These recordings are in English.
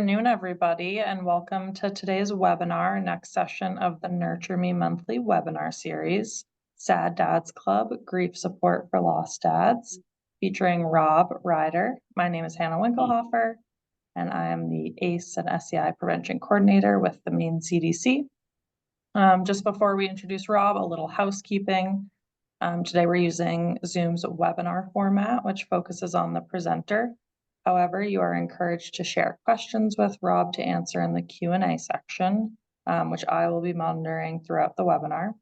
Good afternoon, everybody, and welcome to today's webinar, next session of the Nurture Me Monthly webinar series, Sad Dads Club, Grief Support for Lost Dads, featuring Rob Reider. My name is Hannah Winkelhofer, and I am the ACE and SCI Prevention Coordinator with the Maine CDC. Just before we introduce Rob, a little housekeeping. Today we're using Zoom's webinar format, which focuses on the presenter. However, you are encouraged to share questions with Rob to answer in the Q&A section, which I will be monitoring throughout the webinar.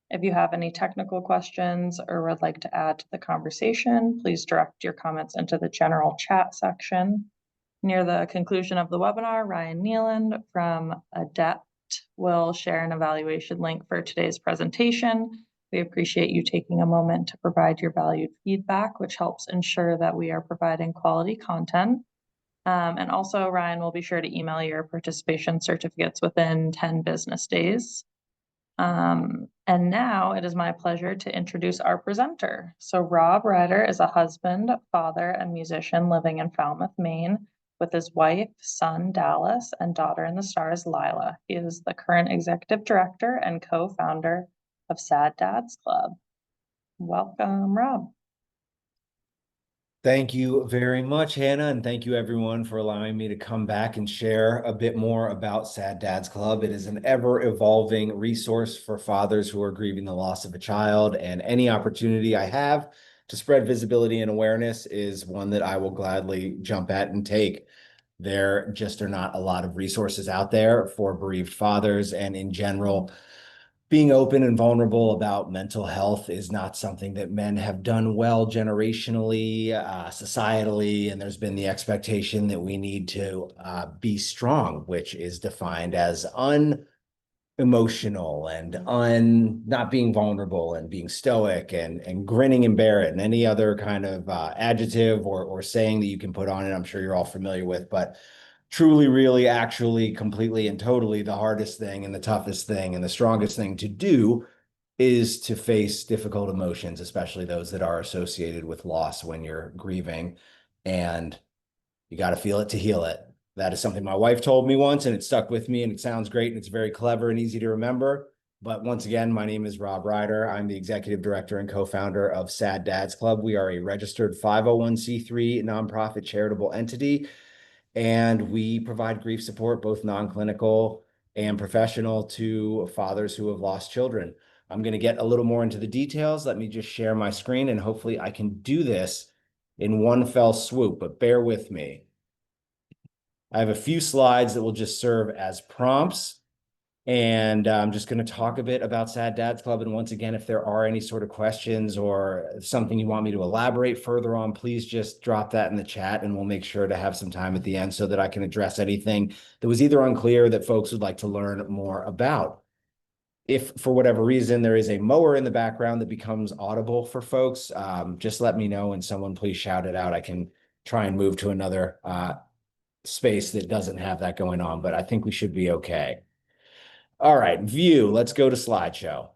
If you have any technical questions or would like to add to the conversation, please direct your comments into the general chat section. Near the conclusion of the webinar, Ryan Nealand from ADEPT will share an evaluation link for today's presentation. We appreciate you taking a moment to provide your valued feedback, which helps ensure that we are providing quality content. And also, Ryan will be sure to email your participation certificates within 10 business days. And now it is my pleasure to introduce our presenter. So Rob Reider is a husband, father, and musician living in Falmouth, Maine, with his wife, son, Dallas, and daughter in the stars, Lila. He is the current executive director and co-founder of Sad Dads Club. Welcome, Rob. Thank you very much, Hannah, and thank you everyone for allowing me to come back and share a bit more about Sad Dads Club. It is an ever-evolving resource for fathers who are grieving the loss of a child, and any opportunity I have to spread visibility and awareness is one that I will gladly jump at and take. There just are not a lot of resources out there for bereaved fathers, and in general, being open and vulnerable about mental health is not something that men have done well generationally, societally, and there's been the expectation that we need to be strong, which is defined as unemotional and not being vulnerable and being stoic and grinning and bear it, and any other kind of adjective or saying that you can put on it. I'm sure you're all familiar with, but truly, really, actually, completely and totally the hardest thing and the toughest thing and the strongest thing to do is to face difficult emotions, especially those that are associated with loss when you're grieving. And you got to feel it to heal it. That is something my wife told me once, and it stuck with me, and it sounds great, and it's very clever and easy to remember. But once again, my name is Rob Reider. I'm the executive director and co-founder of Sad Dads Club. We are a registered 501c3 nonprofit charitable entity, and we provide grief support, both non-clinical and professional, to fathers who have lost children. I'm going to get a little more into the details. Let me just share my screen, and hopefully I can do this in one fell swoop, but bear with me. I have a few slides that will just serve as prompts, and I'm just going to talk a bit about Sad Dads Club. And once again, if there are any sort of questions or something you want me to elaborate further on, please just drop that in the chat, and we'll make sure to have some time at the end so that I can address anything that was either unclear that folks would like to learn more about. If for whatever reason there is a mower in the background that becomes audible for folks, just let me know, and someone please shout it out. I can try and move to another space that doesn't have that going on, but I think we should be okay. All right, view, let's go to slideshow.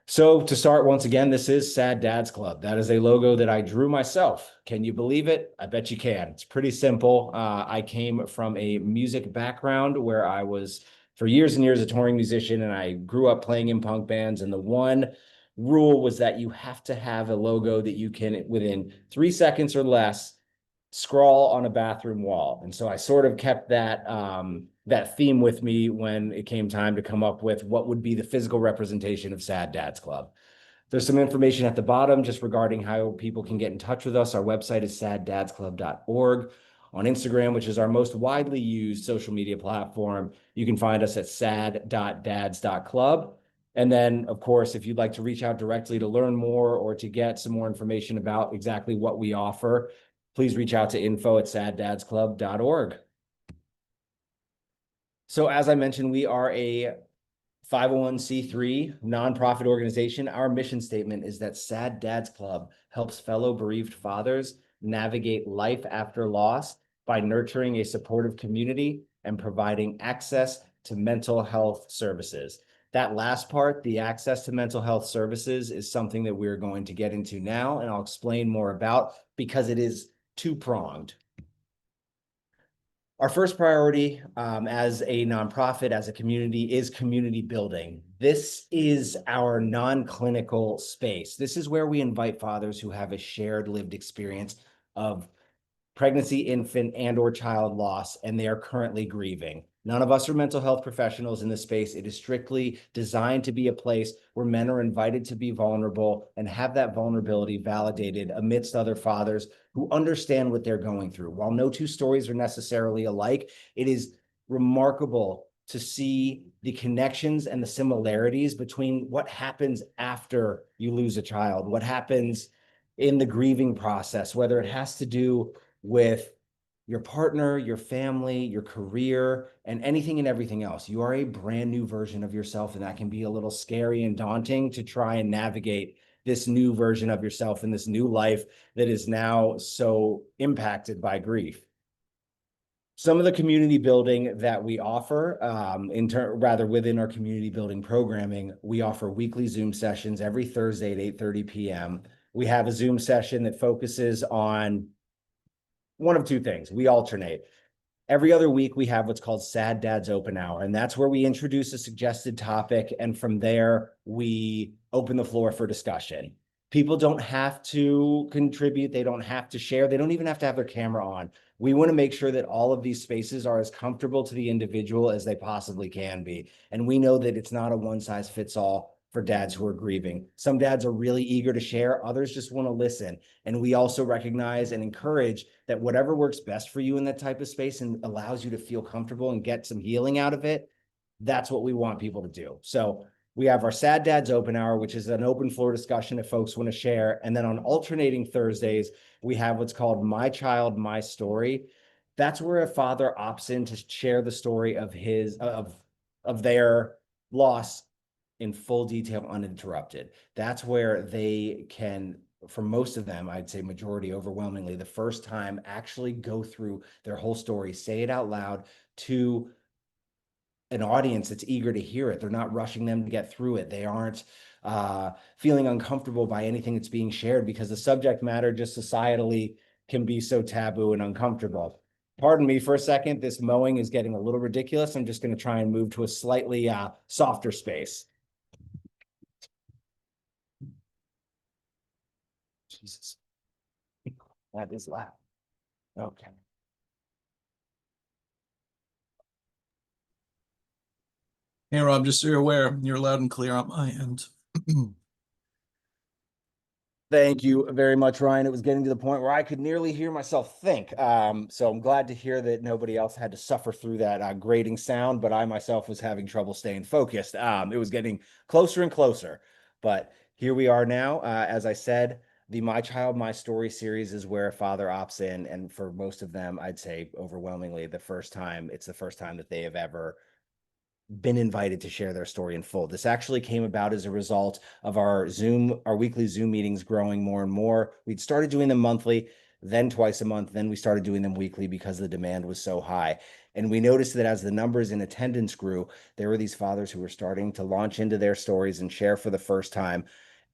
So to start, once again, this is Sad Dads Club. That is a logo that I drew myself. Can you believe it? I bet you can. It's pretty simple. I came from a music background where I was, for years and years, a touring musician, and I grew up playing in punk bands. And the one rule was that you have to have a logo that you can, within 3 seconds or less, scrawl on a bathroom wall. And so I sort of kept that that theme with me when it came time to come up with what would be the physical representation of Sad Dads Club. There's some information at the bottom just regarding how people can get in touch with us. Our website is saddadsclub.org. On Instagram, which is our most widely used social media platform, you can find us at sad.dads.club. And then, of course, if you'd like to reach out directly to learn more or to get some more information about exactly what we offer, please reach out to info@saddadsclub.org. So as I mentioned, we are a 501c3 nonprofit organization. Our mission statement is that Sad Dads Club helps fellow bereaved fathers navigate life after loss by nurturing a supportive community and providing access to mental health services. That last part, the access to mental health services, is something that we're going to get into now, and I'll explain more about, because it is two-pronged. Our first priority as a nonprofit, as a community, is community building. This is our non-clinical space. This is where we invite fathers who have a shared lived experience of pregnancy, infant, and or child loss, and they are currently grieving. None of us are mental health professionals in this space. It is strictly designed to be a place where men are invited to be vulnerable and have that vulnerability validated amidst other fathers who understand what they're going through. While no two stories are necessarily alike, it is remarkable to see the connections and the similarities between what happens after you lose a child, what happens in the grieving process, whether it has to do with your partner, your family, your career, and anything and everything else. You are a brand new version of yourself, and that can be a little scary and daunting to try and navigate this new version of yourself in this new life that is now so impacted by grief. Some of the community building that we offer, within our community building programming, we offer weekly Zoom sessions every Thursday at 8:30 p.m. We have a Zoom session that focuses on one of two things. We alternate. Every other week, we have what's called Sad Dads Open Hour, and that's where we introduce a suggested topic, and from there, we open the floor for discussion. People don't have to contribute. They don't have to share. They don't even have to have their camera on. We want to make sure that all of these spaces are as comfortable to the individual as they possibly can be. And we know that it's not a one-size-fits-all for dads who are grieving. Some dads are really eager to share. Others just want to listen. And we also recognize and encourage that whatever works best for you in that type of space and allows you to feel comfortable and get some healing out of it, that's what we want people to do. So we have our Sad Dads Open Hour, which is an open floor discussion if folks want to share. And then on alternating Thursdays, we have what's called My Child, My Story. That's where a father opts in to share the story of their loss in full detail, uninterrupted. That's where they can, for most of them, I'd say majority, overwhelmingly, the first time actually go through their whole story, say it out loud to an audience that's eager to hear it. They're not rushing them to get through it. They aren't feeling uncomfortable by anything that's being shared because the subject matter just societally can be so taboo and uncomfortable. Pardon me for a second. This mowing is getting a little ridiculous. I'm just going to try and move to a slightly softer space. Jesus, that is loud. Okay. Hey, Rob, just so you're aware, you're loud and clear on my end. Thank you very much, Ryan. It was getting to the point where I could nearly hear myself think. So I'm glad to hear that nobody else had to suffer through that grating sound, but I myself was having trouble staying focused. It was getting closer and closer, but here we are now. As I said, the My Child, My Story series is where a father opts in, and for most of them, I'd say overwhelmingly it's the first time that they have ever been invited to share their story in full. This actually came about as a result of our weekly Zoom meetings growing more and more. We'd started doing them monthly, then twice a month, then we started doing them weekly because the demand was so high. And we noticed that as the numbers in attendance grew, there were these fathers who were starting to launch into their stories and share for the first time.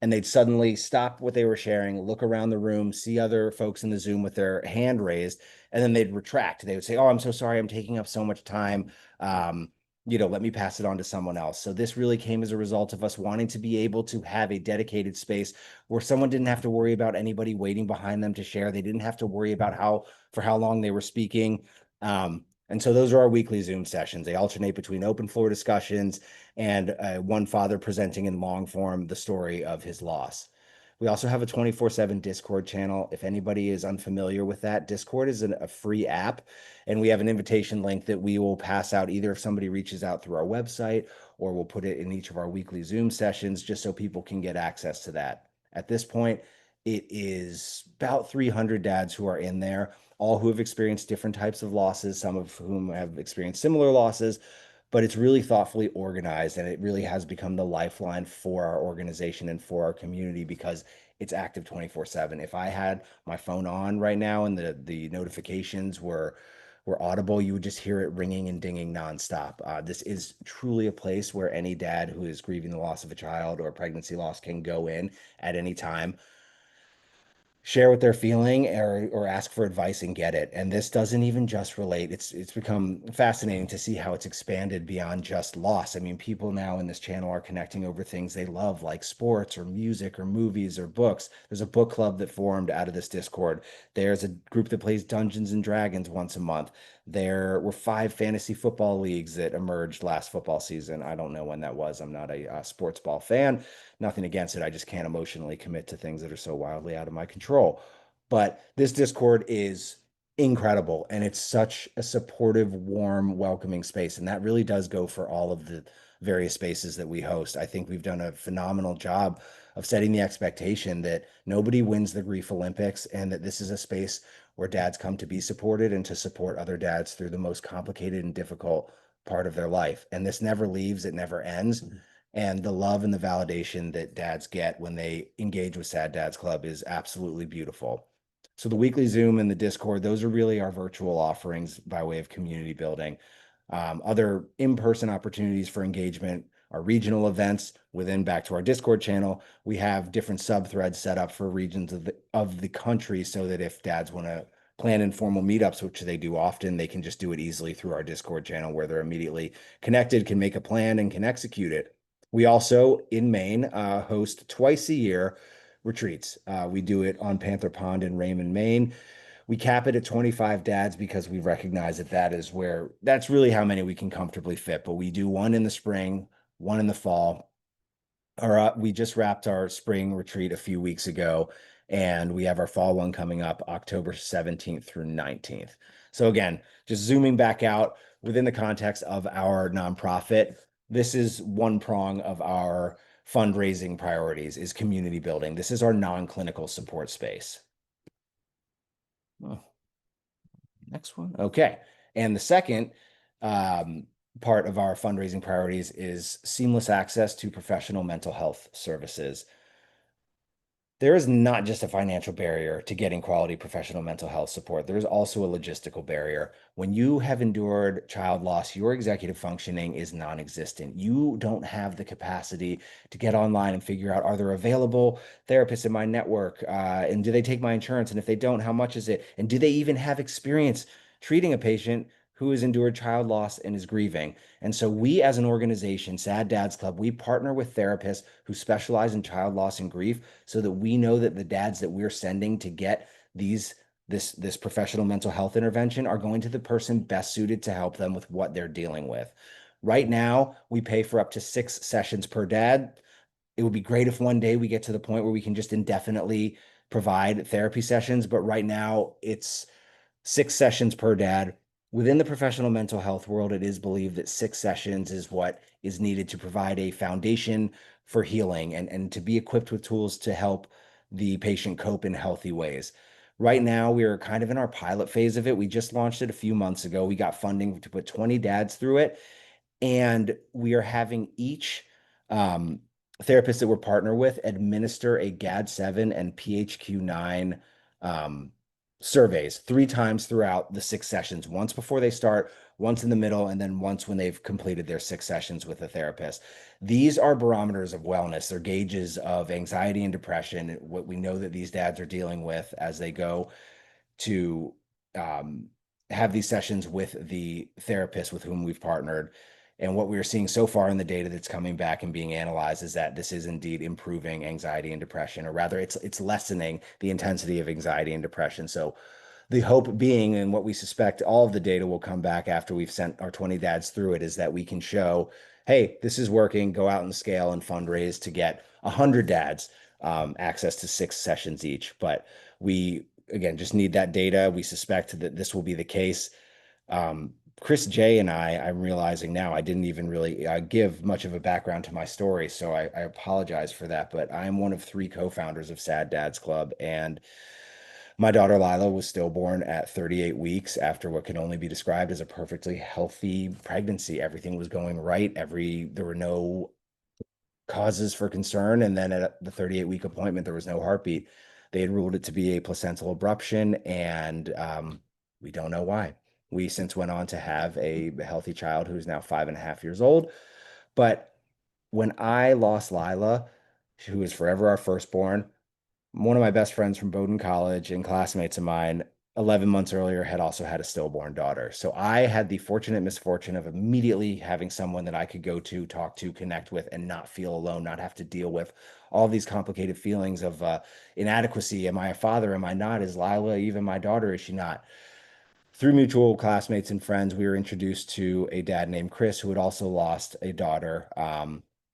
And they'd suddenly stop what they were sharing, look around the room, see other folks in the Zoom with their hand raised, and then they'd retract. They would say, "Oh, I'm so sorry, I'm taking up so much time. Let me pass it on to someone else." So this really came as a result of us wanting to be able to have a dedicated space where someone didn't have to worry about anybody waiting behind them to share. They didn't have to worry about how long they were speaking. And so those are our weekly Zoom sessions. They alternate between open floor discussions and one father presenting in long form the story of his loss. We also have a 24/7 Discord channel. If anybody is unfamiliar with that, Discord is a free app, and we have an invitation link that we will pass out either if somebody reaches out through our website, or we'll put it in each of our weekly Zoom sessions just so people can get access to that. At this point, it is about 300 dads who are in there, all who have experienced different types of losses, some of whom have experienced similar losses, but it's really thoughtfully organized, and it really has become the lifeline for our organization and for our community because it's active 24/7. If I had my phone on right now and the notifications were audible, you would just hear it ringing and dinging nonstop. This is truly a place where any dad who is grieving the loss of a child or a pregnancy loss can go in at any time, share what they're feeling or ask for advice and get it. And this doesn't even just relate. It's become fascinating to see how it's expanded beyond just loss. I mean, people now in this channel are connecting over things they love, like sports or music or movies or books. There's a book club that formed out of this Discord. There's a group that plays Dungeons and Dragons once a month. There were 5 fantasy football leagues that emerged last football season. I don't know when that was. I'm not a sports ball fan. Nothing against it. I just can't emotionally commit to things that are so wildly out of my control. But this Discord is incredible, and it's such a supportive, warm, welcoming space. And that really does go for all of the various spaces that we host. I think we've done a phenomenal job of setting the expectation that nobody wins the Grief Olympics, and that this is a space where dads come to be supported and to support other dads through the most complicated and difficult part of their life. And this never leaves, it never ends. And the love and the validation that dads get when they engage with Sad Dads Club is absolutely beautiful. So the weekly Zoom and the Discord, those are really our virtual offerings by way of community building. Other in-person opportunities for engagement are regional events within, back to our Discord channel. We have different sub-threads set up for regions of the country so that if dads want to plan informal meetups, which they do often, they can just do it easily through our Discord channel where they're immediately connected, can make a plan, and can execute it. We also, in Maine, host twice a year retreats. We do it on Panther Pond in Raymond, Maine. We cap it at 25 dads because we recognize that that's really how many we can comfortably fit. But we do one in the spring, one in the fall. We just wrapped our spring retreat a few weeks ago, and we have our fall one coming up October 17th through 19th. So again, just zooming back out within the context of our nonprofit, this is one prong of our fundraising priorities, is community building. This is our non-clinical support space. Oh, next one. Okay. And the second part of our fundraising priorities is seamless access to professional mental health services. There is not just a financial barrier to getting quality professional mental health support. There is also a logistical barrier. When you have endured child loss, your executive functioning is non-existent. You don't have the capacity to get online and figure out, are there available therapists in my network? And do they take my insurance? And if they don't, how much is it? And do they even have experience treating a patient who has endured child loss and is grieving? And so we, as an organization, Sad Dads Club, we partner with therapists who specialize in child loss and grief so that we know that the dads that we're sending to get this professional mental health intervention are going to the person best suited to help them with what they're dealing with. Right now, we pay for up to 6 sessions per dad. It would be great if one day we get to the point where we can just indefinitely provide therapy sessions, but right now it's 6 sessions per dad. Within the professional mental health world, it is believed that 6 sessions is what is needed to provide a foundation for healing and to be equipped with tools to help the patient cope in healthy ways. Right now, we are kind of in our pilot phase of it. We just launched it a few months ago. We got funding to put 20 dads through it, and we are having each therapist that we're partner with administer a GAD-7 and PHQ-9 surveys 3 times throughout the 6 sessions, once before they start, once in the middle, and then once when they've completed their 6 sessions with a therapist. These are barometers of wellness. They're gauges of anxiety and depression, what we know that these dads are dealing with as they go to have these sessions with the therapist with whom we've partnered. And what we are seeing so far in the data that's coming back and being analyzed is that this is indeed improving anxiety and depression, or rather it's lessening the intensity of anxiety and depression. So the hope being, and what we suspect all of the data will come back after we've sent our 20 dads through it, is that we can show, hey, this is working, go out and scale and fundraise to get 100 dads access to 6 sessions each. But we, again, just need that data. We suspect that this will be the case. Chris J and I'm realizing now, I didn't even really give much of a background to my story, so I apologize for that, but I'm one of 3 co-founders of Sad Dads Club, and my daughter Lila was stillborn at 38 weeks after what can only be described as a perfectly healthy pregnancy. Everything was going right. There were no causes for concern, and then at the 38-week appointment, there was no heartbeat. They had ruled it to be a placental abruption, and we don't know why. We since went on to have a healthy child who's now 5.5 years old. But when I lost Lila, who is forever our firstborn, one of my best friends from Bowdoin College and classmates of mine, 11 months earlier, had also had a stillborn daughter. So I had the fortunate misfortune of immediately having someone that I could go to, talk to, connect with, and not feel alone, not have to deal with all these complicated feelings of inadequacy. Am I a father? Am I not? Is Lila even my daughter? Is she not? Through mutual classmates and friends, we were introduced to a dad named Chris who had also lost a daughter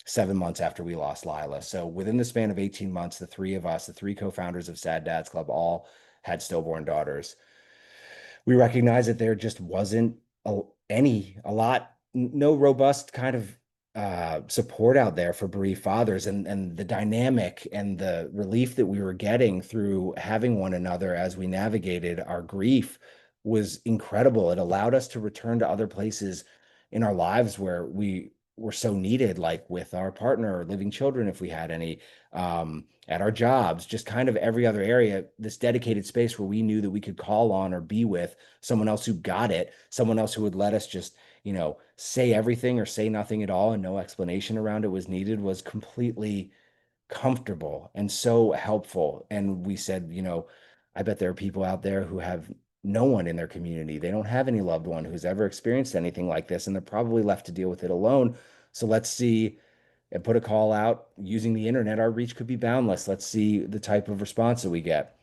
7 months after we lost Lila. So within the span of 18 months, the three of us, the three co-founders of Sad Dads Club, all had stillborn daughters. We recognized that there just wasn't no robust kind of support out there for bereaved fathers, and the dynamic and the relief that we were getting through having one another as we navigated our grief was incredible. It allowed us to return to other places in our lives where we were so needed, like with our partner or living children, if we had any, at our jobs, just kind of every other area, this dedicated space where we knew that we could call on or be with someone else who got it, someone else who would let us just, say everything or say nothing at all and no explanation around it was needed, was completely comfortable and so helpful. And we said, I bet there are people out there who have no one in their community. They don't have any loved one who's ever experienced anything like this, and they're probably left to deal with it alone. So let's see and put a call out using the internet. Our reach could be boundless. Let's see the type of response that we get.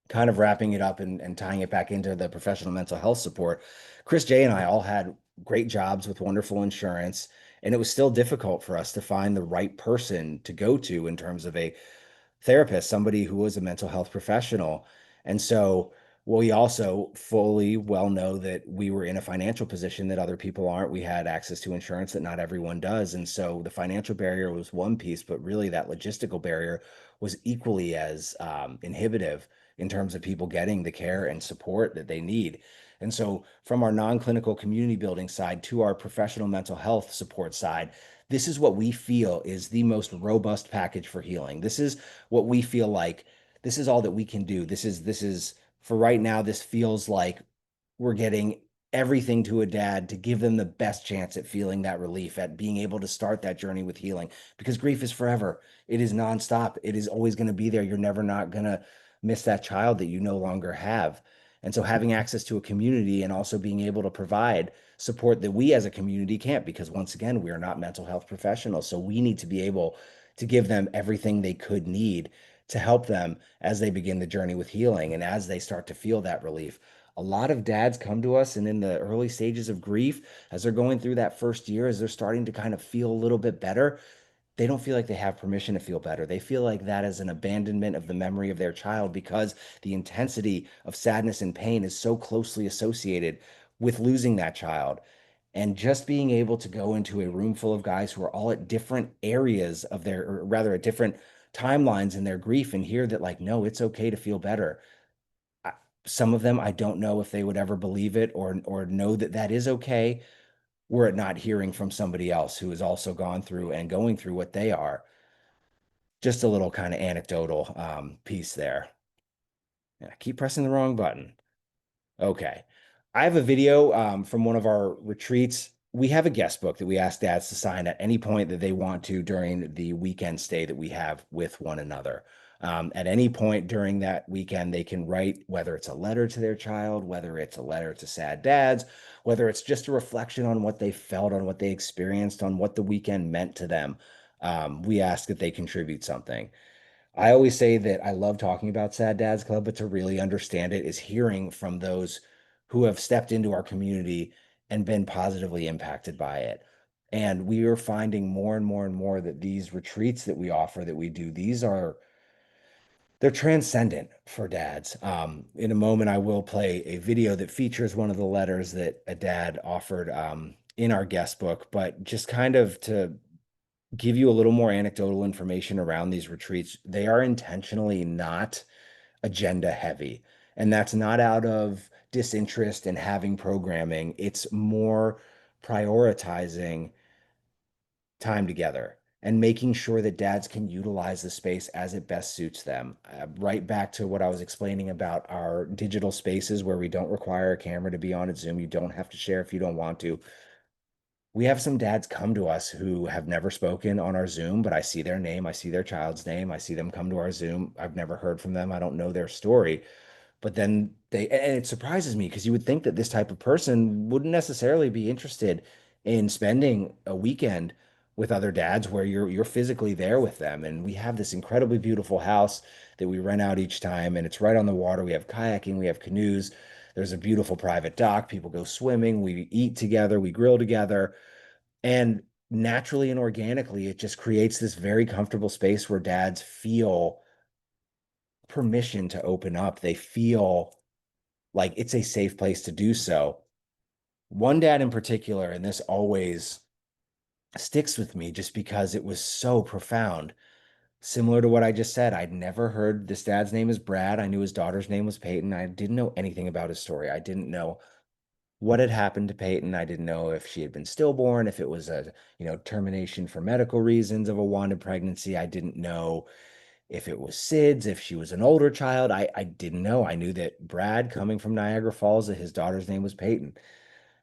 Kind of wrapping it up and tying it back into the professional mental health support. Chris, Jay, and I all had great jobs with wonderful insurance, and it was still difficult for us to find the right person to go to in terms of a therapist, somebody who was a mental health professional. And so we also fully well know that we were in a financial position that other people aren't. We had access to insurance that not everyone does. And so the financial barrier was one piece, but really that logistical barrier was equally as inhibitive in terms of people getting the care and support that they need. And so from our non-clinical community building side to our professional mental health support side, this is what we feel is the most robust package for healing. This is what we feel like this is all that we can do. This is for right now, this feels like we're getting everything to a dad to give them the best chance at feeling that relief, at being able to start that journey with healing, because grief is forever. It is nonstop. It is always going to be there. You're never not going to miss that child that you no longer have. And so having access to a community and also being able to provide support that we as a community can't, because once again, we are not mental health professionals. So we need to be able to give them everything they could need to help them as they begin the journey with healing and as they start to feel that relief. A lot of dads come to us and in the early stages of grief, as they're going through that first year, as they're starting to kind of feel a little bit better, they don't feel like they have permission to feel better. They feel like that is an abandonment of the memory of their child because the intensity of sadness and pain is so closely associated with losing that child. And just being able to go into a room full of guys who are all at different areas of their, or rather at different timelines in their grief, and hear that, like, no, it's okay to feel better. Some of them, I don't know if they would ever believe it or know that that is okay, were it not hearing from somebody else who has also gone through and going through what they are. Just a little kind of anecdotal piece there. Yeah, I keep pressing the wrong button. Okay. I have a video from one of our retreats. We have a guest book that we ask dads to sign at any point that they want to during the weekend stay that we have with one another. At any point during that weekend, they can write, whether it's a letter to their child, whether it's a letter to sad dads, whether it's just a reflection on what they felt, on what they experienced, on what the weekend meant to them. We ask that they contribute something. I always say that I love talking about Sad Dads Club, but to really understand it is hearing from those who have stepped into our community and been positively impacted by it. And we are finding more and more and more that these retreats that we offer, that we do, they're transcendent for dads. In a moment, I will play a video that features one of the letters that a dad offered in our guest book, but just kind of to give you a little more anecdotal information around these retreats. They are intentionally not agenda heavy, and that's not out of disinterest in having programming. It's more prioritizing time together and making sure that dads can utilize the space as it best suits them. Right back to what I was explaining about our digital spaces where we don't require a camera to be on at Zoom. You don't have to share if you don't want to. we have some dads come to us who have never spoken on our Zoom, but I see their name, I see their child's name, I see them come to our Zoom. I've never heard from them. I don't know their story. But then and it surprises me because you would think that this type of person wouldn't necessarily be interested in spending a weekend with other dads where you're physically there with them. And we have this incredibly beautiful house that we rent out each time, and it's right on the water. We have kayaking, we have canoes. There's a beautiful private dock. People go swimming, we eat together, we grill together. And naturally and organically, it just creates this very comfortable space where dads feel permission to open up. They feel like it's a safe place to do so. One dad in particular, and this always sticks with me just because it was so profound. Similar to what I just said, I'd never heard this dad's name is Brad. I knew his daughter's name was Peyton. I didn't know anything about his story. I didn't know what had happened to Peyton. I didn't know if she had been stillborn, if it was a, termination for medical reasons of a wanted pregnancy. I didn't know if it was SIDS, if she was an older child. I didn't know. I knew that Brad, coming from Niagara Falls, that his daughter's name was Peyton.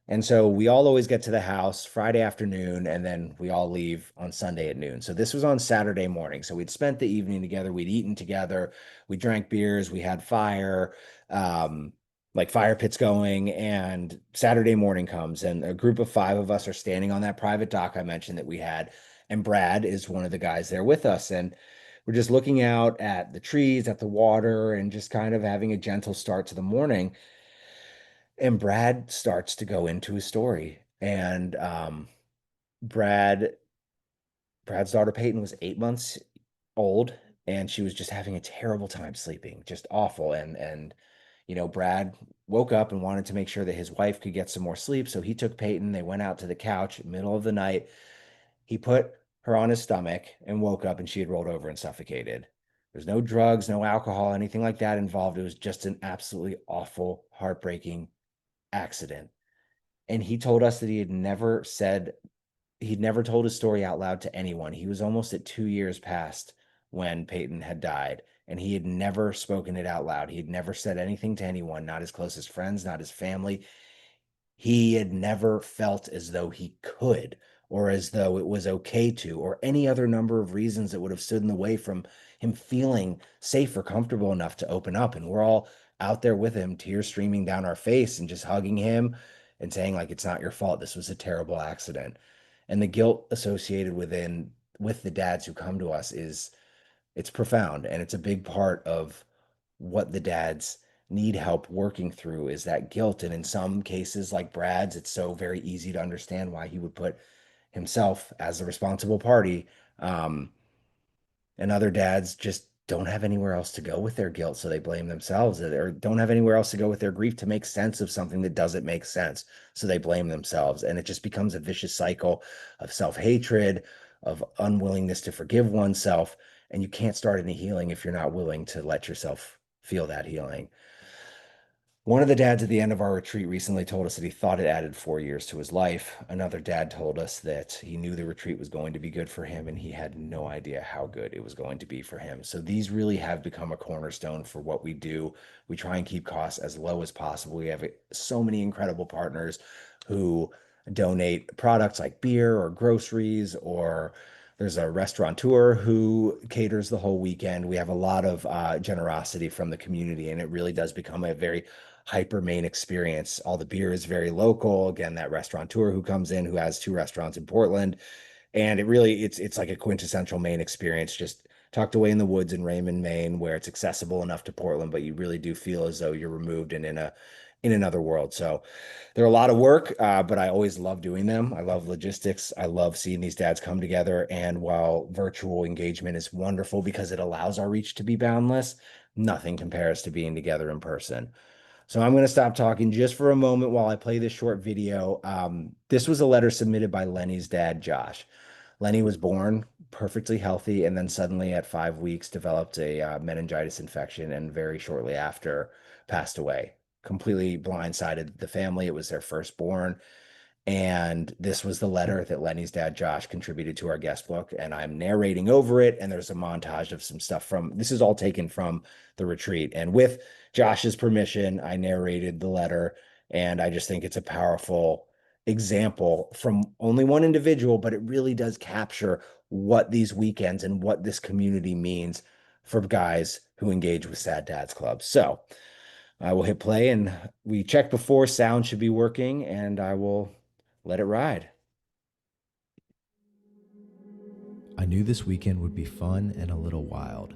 And so we all always get to the house Friday afternoon, and then we all leave on Sunday at noon. So this was on Saturday morning. So we'd spent the evening together. We'd eaten together. We drank beers. We had fire, like fire pits going. And Saturday morning comes, and a group of 5 of us are standing on that private dock I mentioned that we had. And Brad is one of the guys there with us. And we're just looking out at the trees, at the water, and just kind of having a gentle start to the morning. And Brad starts to go into his story. And Brad's daughter Peyton was 8 months old, and she was just having a terrible time sleeping, just awful. And Brad woke up and wanted to make sure that his wife could get some more sleep. So he took Peyton. They went out to the couch, middle of the night. He put her on his stomach and woke up, and she had rolled over and suffocated. There's no drugs, no alcohol, anything like that involved. It was just an absolutely awful, heartbreaking accident. And he told us that he'd never told his story out loud to anyone. He was almost at 2 years past when Peyton had died, and he had never spoken it out loud. He had never said anything to anyone, not his closest friends, not his family. He had never felt as though he could, or as though it was okay to, or any other number of reasons that would have stood in the way from him feeling safe or comfortable enough to open up. And we're all out there with him, tears streaming down our face, and just hugging him and saying, like, it's not your fault. This was a terrible accident. And the guilt associated with the dads who come to us it's profound, and it's a big part of what the dads need help working through, is that guilt. And in some cases, like Brad's, it's so very easy to understand why he would put himself as the responsible party. And other dads just don't have anywhere else to go with their guilt, so they blame themselves, or don't have anywhere else to go with their grief to make sense of something that doesn't make sense, so they blame themselves. And it just becomes a vicious cycle of self-hatred, of unwillingness to forgive oneself. And you can't start any healing if you're not willing to let yourself feel that healing. One of the dads at the end of our retreat recently told us that he thought it added 4 years to his life. Another dad told us that he knew the retreat was going to be good for him, and he had no idea how good it was going to be for him. So these really have become a cornerstone for what we do. We try and keep costs as low as possible. We have so many incredible partners who donate products like beer or groceries, or there's a restaurateur who caters the whole weekend. We have a lot of generosity from the community, and it really does become a very hyper Maine experience. All the beer is very local. Again, that restaurateur who comes in, who has 2 restaurants in Portland, and it's like a quintessential Maine experience, just tucked away in the woods in Raymond, Maine, where it's accessible enough to Portland, but you really do feel as though you're removed and in another world. So they're a lot of work, but I always love doing them. I love logistics. I love seeing these dads come together. And while virtual engagement is wonderful because it allows our reach to be boundless, nothing compares to being together in person. So I'm going to stop talking just for a moment while I play this short video. This was a letter submitted by Lenny's dad, Josh. Lenny was born perfectly healthy, and then suddenly at 5 weeks developed a meningitis infection, and very shortly after passed away. Completely blindsided the family. It was their firstborn. And this was the letter that Lenny's dad, Josh, contributed to our guest book. And I'm narrating over it. And there's a montage of some stuff this is all taken from the retreat. And with Josh's permission, I narrated the letter. And I just think it's a powerful example from only one individual, but it really does capture what these weekends and what this community means for guys who engage with Sad Dads Club. So I will hit play, and we checked before sound should be working, and I will let it ride. I knew this weekend would be fun and a little wild.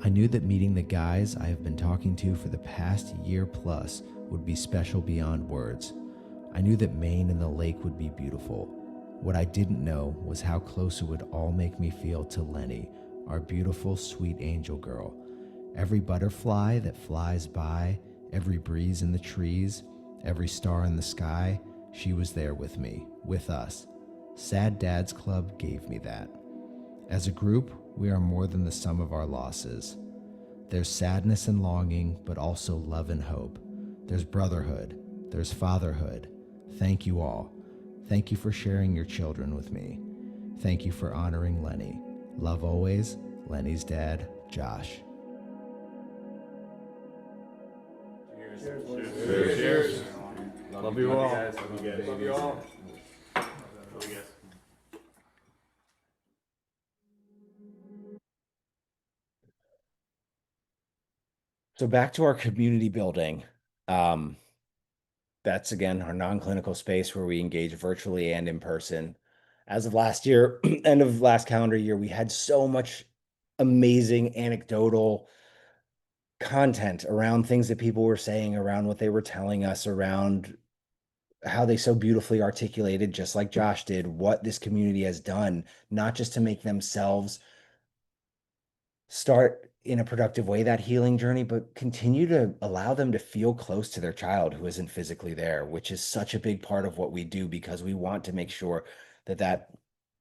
I knew that meeting the guys I have been talking to for the past year plus would be special beyond words. I knew that Maine and the lake would be beautiful. What I didn't know was how close it would all make me feel to Lenny, our beautiful, sweet angel girl. Every butterfly that flies by, every breeze in the trees, every star in the sky, she was there with me, with us. Sad Dads Club gave me that. As a group, we are more than the sum of our losses. There's sadness and longing, but also love and hope. There's brotherhood. There's fatherhood. Thank you all. Thank you for sharing your children with me. Thank you for honoring Lenny. Love always, Lenny's dad, Josh. Cheers. Cheers. Cheers. Love you all. Love you all. So back to our community building. That's again our non-clinical space where we engage virtually and in person. As of last year, end of last calendar year, we had so much amazing anecdotal content around things that people were saying, around what they were telling us, around how they so beautifully articulated, just like Josh did, what this community has done, not just to make themselves start in a productive way that healing journey, but continue to allow them to feel close to their child who isn't physically there, which is such a big part of what we do, because we want to make sure that that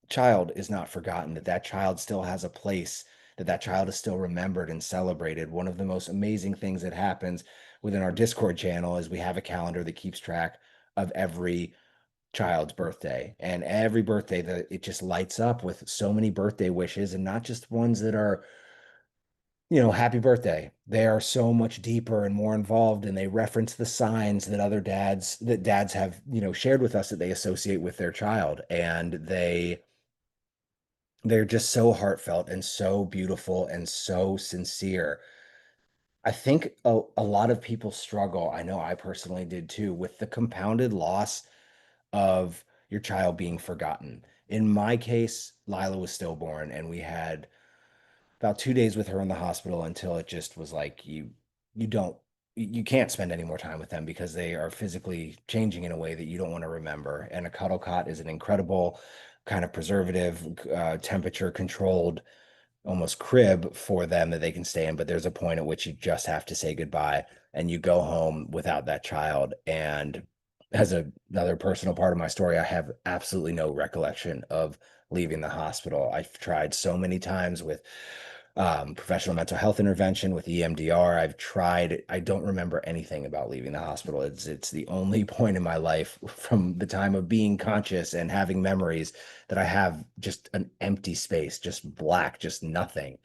child is not forgotten, that that child still has a place, that that child is still remembered and celebrated. One of the most amazing things that happens within our Discord channel is we have a calendar that keeps track of every child's birthday, and every birthday that it just lights up with so many birthday wishes, and not just ones that are, happy birthday. They are so much deeper and more involved, and they reference the signs that dads have, shared with us that they associate with their child. And they're just so heartfelt and so beautiful and so sincere. I think a lot of people struggle, I know I personally did too, with the compounded loss of your child being forgotten. In my case, Lila was stillborn, and we had about 2 days with her in the hospital until it just was like, you can't spend any more time with them because they are physically changing in a way that you don't want to remember. And a cuddle cot is an incredible kind of preservative, temperature controlled, almost crib for them that they can stay in. But there's a point at which you just have to say goodbye, and you go home without that child. And as another personal part of my story, I have absolutely no recollection of leaving the hospital. I've tried so many times with professional mental health intervention, with EMDR. I don't remember anything about leaving the hospital. It's the only point in my life from the time of being conscious and having memories that I have just an empty space, just black, just nothing.